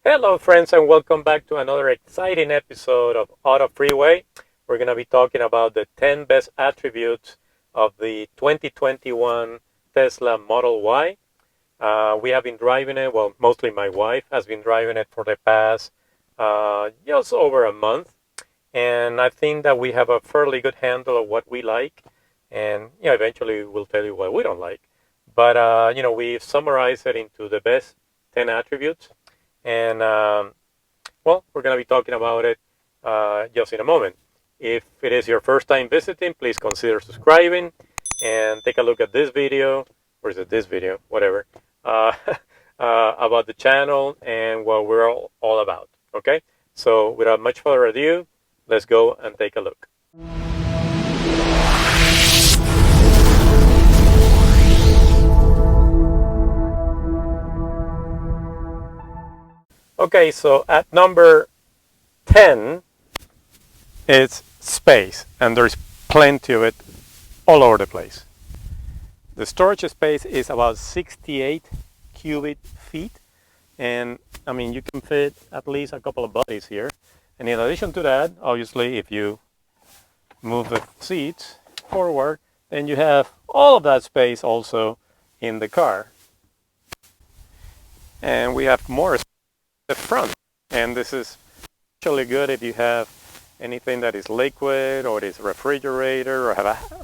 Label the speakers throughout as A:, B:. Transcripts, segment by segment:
A: Hello, friends, and welcome back to another exciting episode of Auto Freeway. We're going to be talking about the 10 best attributes of the 2021 Tesla Model Y. We have been driving it, well, mostly my wife has been driving it for the past just over a month. And I think that we have a fairly good handle of what we like. And eventually we'll tell you what we don't like. But, we've summarized it into the best 10 attributes. And well, we're going to be talking about it just in a moment. If it is your first time visiting, please consider subscribing and take a look at this video, or is it this video, whatever, uh, about the channel and what we're all about. Okay, so without much further ado, let's go and take a look. Okay, so at number 10, it's space, and there's plenty of it all over the place. The storage space is about 68 cubic feet, and I mean, you can fit at least a couple of bodies here. And in addition to that, obviously, if you move the seats forward, then you have all of that space also in the car. And we have more space at the front, and this is actually good if you have anything that is liquid or is refrigerator or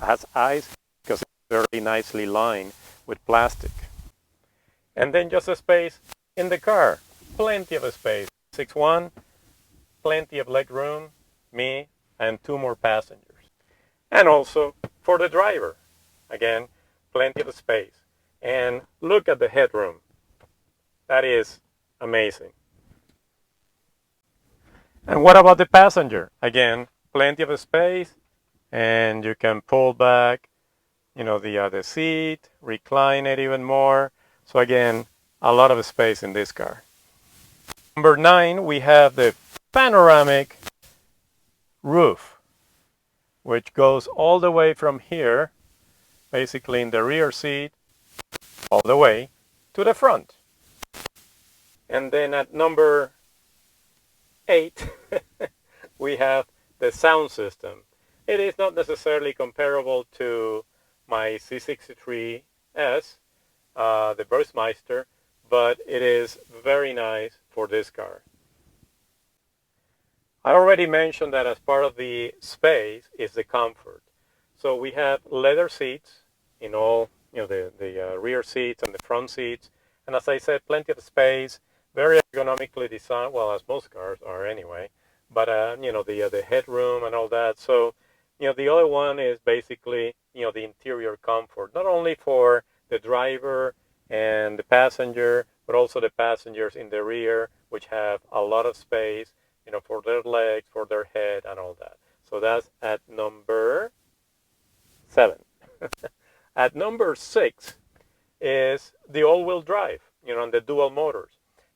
A: has ice, because it's very nicely lined with plastic. And then just a space in the car, plenty of space. 6'1", plenty of leg room, me and 2 more passengers. And also for the driver, again, plenty of space. And look at the headroom. That is amazing. And what about the passenger? Again, plenty of space, and you can pull back, the seat, recline it even more. So again, a lot of space in this car. Number 9, we have the panoramic roof, which goes all the way from here, basically in the rear seat, all the way to the front. And then at number 8, we have the sound system. It is not necessarily comparable to my C63S, the Burstmeister, but it is very nice for this car. I already mentioned that as part of the space is the comfort. So we have leather seats in all, the rear seats and the front seats. And as I said, plenty of space, very ergonomically designed, well, as most cars are anyway. But, the headroom and all that. So, the other one is basically, the interior comfort, not only for the driver and the passenger, but also the passengers in the rear, which have a lot of space, for their legs, for their head, and all that. So that's at number 7. At number 6 is the all-wheel drive, and the dual motors.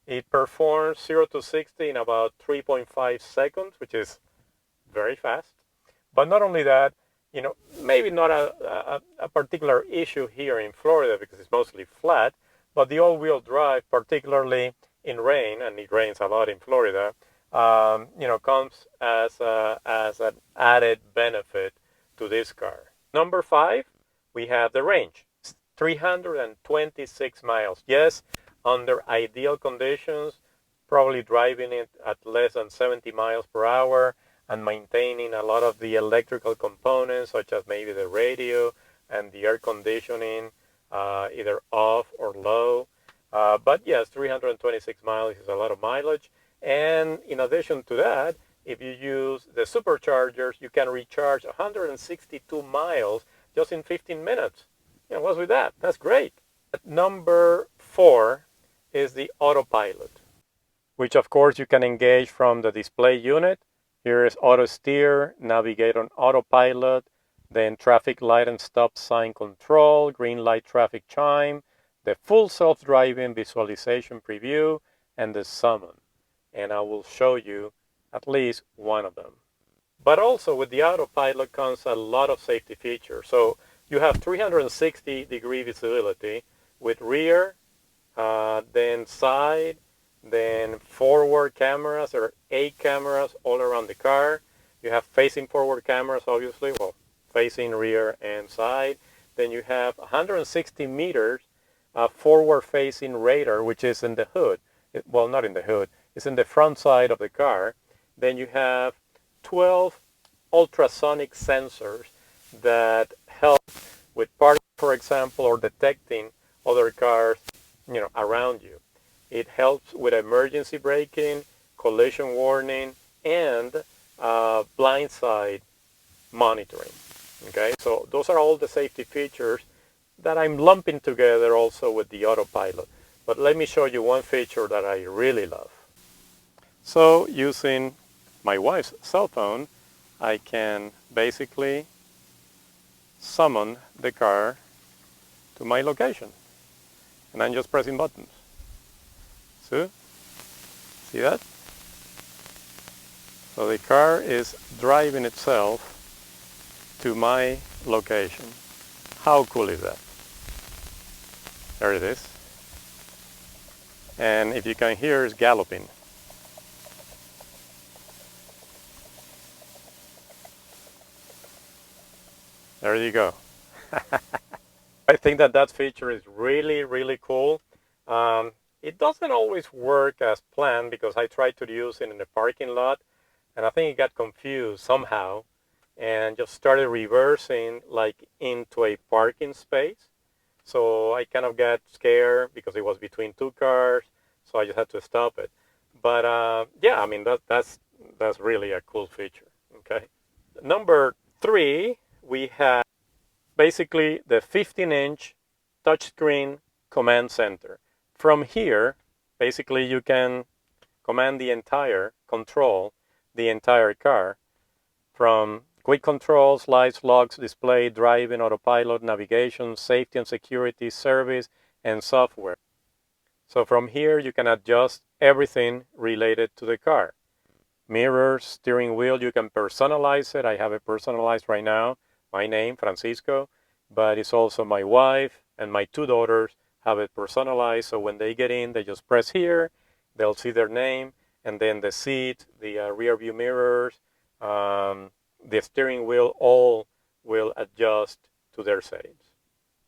A: It performs 0 to 60 in about 3.5 seconds, which is very fast. But not only that, maybe not a particular issue here in Florida because it's mostly flat, but the all-wheel drive, particularly in rain, and it rains a lot in Florida, comes as an added benefit to this car. Number 5, we have the range, 326 miles. Yes, under ideal conditions, probably driving it at less than 70 miles per hour and maintaining a lot of the electrical components, such as maybe the radio and the air conditioning, either off or low. But yes, 326 miles is a lot of mileage. And in addition to that, if you use the superchargers, you can recharge 162 miles just in 15 minutes. What's with that? That's great. Number 4 is the Autopilot, which of course you can engage from the display unit. Here is auto steer, navigate on autopilot, then traffic light and stop sign control, green light traffic chime, the full self-driving visualization preview, and the summon. And I will show you at least one of them. But also with the autopilot comes a lot of safety features. So you have 360-degree visibility with rear, then side, Then forward cameras, there are 8 cameras all around the car. You have facing forward cameras, obviously, well, facing rear and side. Then you have 160 meters forward facing radar, which is in the hood. Well, not in the hood, it's in the front side of the car. Then you have 12 ultrasonic sensors that help with parking, for example, or detecting other cars, around you. It helps with emergency braking, collision warning, and blindside monitoring. Okay, so those are all the safety features that I'm lumping together also with the Autopilot. But let me show you one feature that I really love. So using my wife's cell phone, I can basically summon the car to my location. And I'm just pressing buttons. So, see that? So the car is driving itself to my location. How cool is that? There it is. And if you can hear, it's galloping. There you go. I think that feature is really, really cool. It doesn't always work as planned because I tried to use it in the parking lot and I think it got confused somehow and just started reversing like into a parking space. So I kind of got scared because it was between 2 cars, so I just had to stop it. But yeah, I mean that's really a cool feature. Okay. Number 3, we have basically the 15-inch touchscreen command center. From here, basically you can control the entire car from quick controls, lights, locks, display, driving, autopilot, navigation, safety and security, service, and software. So from here you can adjust everything related to the car. Mirrors, steering wheel, you can personalize it. I have it personalized right now. My name, Francisco, but it's also my wife and my 2 daughters have it personalized. So when they get in, they just press here, they'll see their name, and then the seat, the rear view mirrors, the steering wheel, all will adjust to their settings.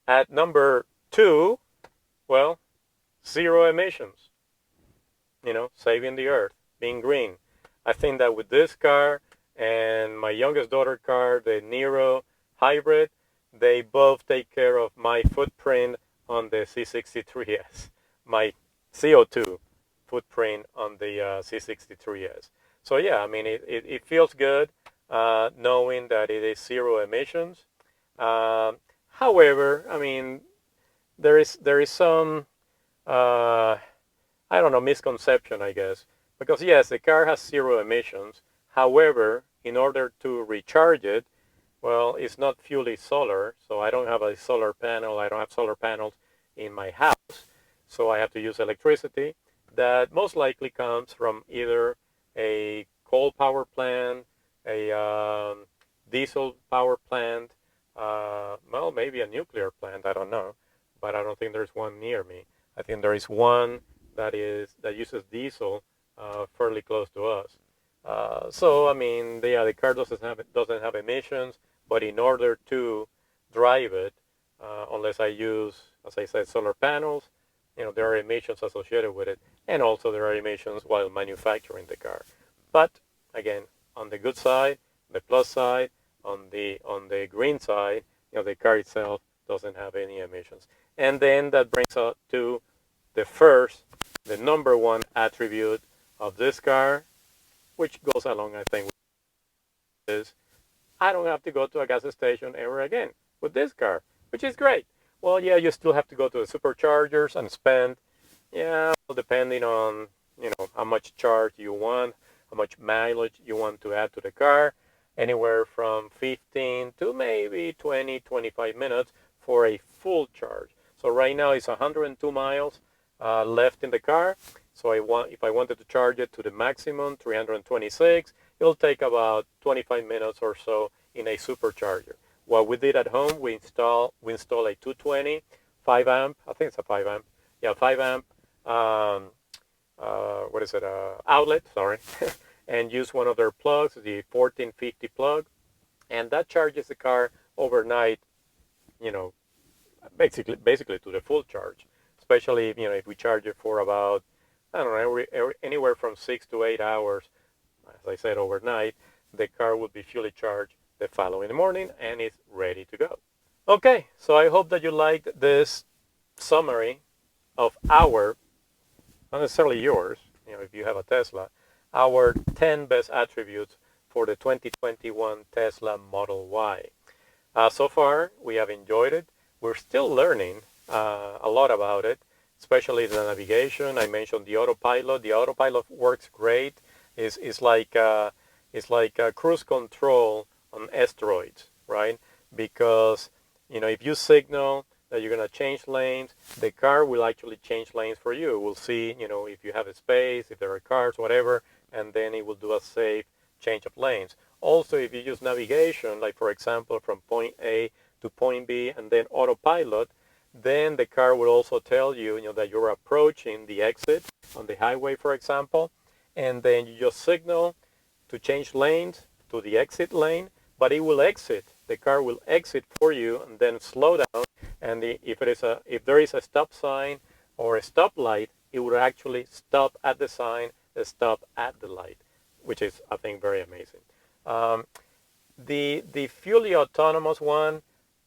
A: At number 2, well, 0 emissions, saving the earth, being green. I think that with this car and my youngest daughter car, the Nero hybrid, they both take care of my footprint on the C63S, my CO2 footprint on the C63S. So yeah, I mean, it feels good knowing that it is 0 emissions. However, I mean, there is some, I don't know, misconception, I guess. Because yes, the car has 0 emissions. However, in order to recharge it, well, it's not fully solar, so I don't have a solar panel. I don't have solar panels in my house, so I have to use electricity that most likely comes from either a coal power plant, a diesel power plant, well, maybe a nuclear plant, I don't know, but I don't think there's one near me. I think there is one that uses diesel fairly close to us. So I mean, the car doesn't have emissions, but in order to drive it, unless I use, as I said, solar panels, there are emissions associated with it, and also there are emissions while manufacturing the car. But again, on the good side, the plus side, on the green side, the car itself doesn't have any emissions. And then that brings us to the number 1 attribute of this car, which goes along, I think, is I don't have to go to a gas station ever again with this car, which is great. Well, yeah, you still have to go to the superchargers and spend, depending on, how much charge you want, how much mileage you want to add to the car, anywhere from 15 to maybe 20, 25 minutes for a full charge. So right now it's 102 miles left in the car. So if I wanted to charge it to the maximum, 326, it'll take about 25 minutes or so in a supercharger. What we did at home, we install a 220 5 amp. I think it's a 5 amp. Yeah, 5 amp outlet, sorry, and use one of their plugs, the 1450 plug, and that charges the car overnight, you know, basically to the full charge. Especially if, if we charge it for about, I don't know, anywhere from 6 to 8 hours, as I said, overnight, the car will be fully charged the following morning and it's ready to go. Okay, so I hope that you liked this summary of our, not necessarily yours, if you have a Tesla, our 10 best attributes for the 2021 Tesla Model Y. So far, we have enjoyed it. We're still learning a lot about it, especially the navigation. I mentioned the autopilot. The autopilot works great. It's like cruise control on asteroids, right? Because if you signal that you're gonna change lanes, the car will actually change lanes for you. We'll see, if you have a space, if there are cars, whatever, and then it will do a safe change of lanes. Also, if you use navigation, like for example, from point A to point B and then autopilot, then the car will also tell you, that you're approaching the exit on the highway, for example, and then you just signal to change lanes to the exit lane, but it will exit. The car will exit for you and then slow down. And if there is a stop sign or a stoplight, it would actually stop at the sign, stop at the light, which is, I think, very amazing. The fully autonomous one,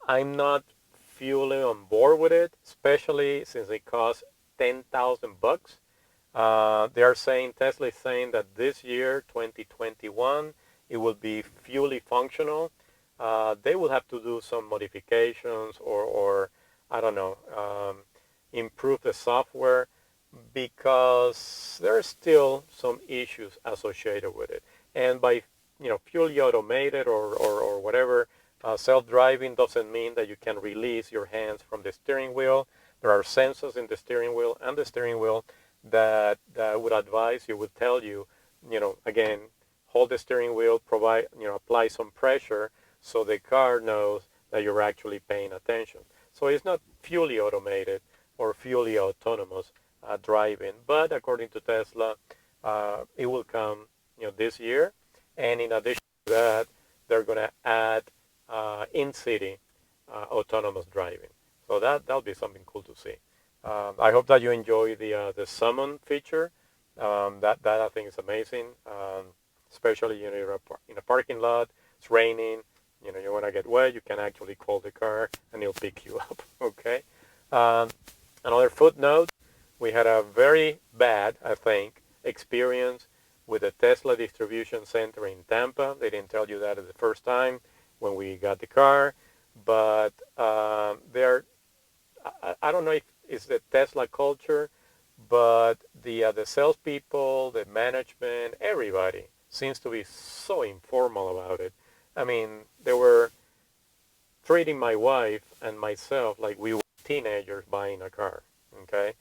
A: I'm not fully on board with it, especially since it costs $10,000. Tesla is saying that this year, 2021, it will be fully functional. They will have to do some modifications or I don't know, improve the software because there are still some issues associated with it. And by fully automated or whatever, self-driving doesn't mean that you can release your hands from the steering wheel. There are sensors in the steering wheel and the steering wheel that would advise you, would tell you, again, hold the steering wheel, apply some pressure so the car knows that you're actually paying attention. So it's not fully automated or fully autonomous driving, but according to Tesla, it will come, this year. And in addition to that, they're going to add in-city autonomous driving. So that'll be something cool to see. I hope that you enjoy the summon feature. That I think is amazing. Especially you're in a parking lot, it's raining, you want to get wet, you can actually call the car and it'll pick you up. Okay. Another footnote: we had a very bad, I think, experience with the Tesla distribution center in Tampa. They didn't tell you that at the first time when we got the car, but I don't know if it's the Tesla culture, but the salespeople, the management, everybody seems to be so informal about it. I mean, they were treating my wife and myself like we were teenagers buying a car, okay,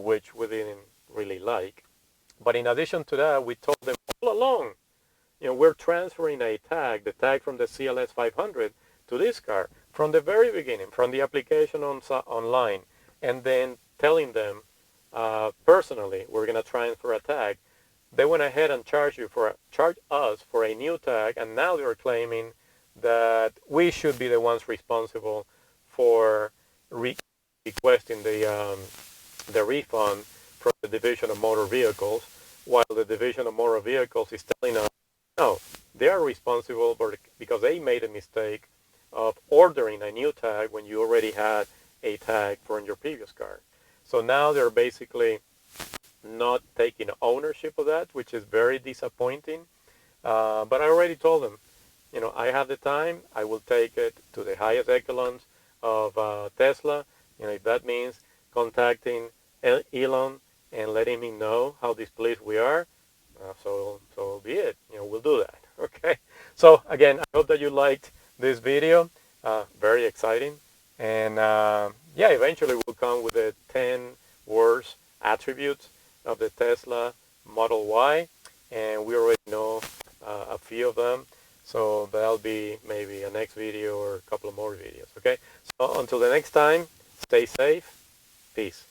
A: which we didn't really like. But in addition to that, we told them all along, we're transferring a tag, the tag from the CLS 500 to this car from the very beginning, from the application online, and then telling them personally, we're going to transfer a tag. They went ahead and charged us for a new tag, and now they're claiming that we should be the ones responsible for requesting the refund from the Division of Motor Vehicles, while the Division of Motor Vehicles is telling us, no, they are responsible because they made a mistake of ordering a new tag when you already had a tag for your previous car. So now they're basically not taking ownership of that, which is very disappointing. But I already told them, I have the time. I will take it to the highest echelons of Tesla. If that means contacting Elon and letting him know how displeased we are, so be it. We'll do that. Okay. So again, I hope that you liked this video. Very exciting. And yeah, eventually we'll come with the 10 worst attributes of the Tesla Model Y, and we already know a few of them, so that'll be maybe a next video or a couple of more videos. Okay, so until the next time, stay safe. Peace.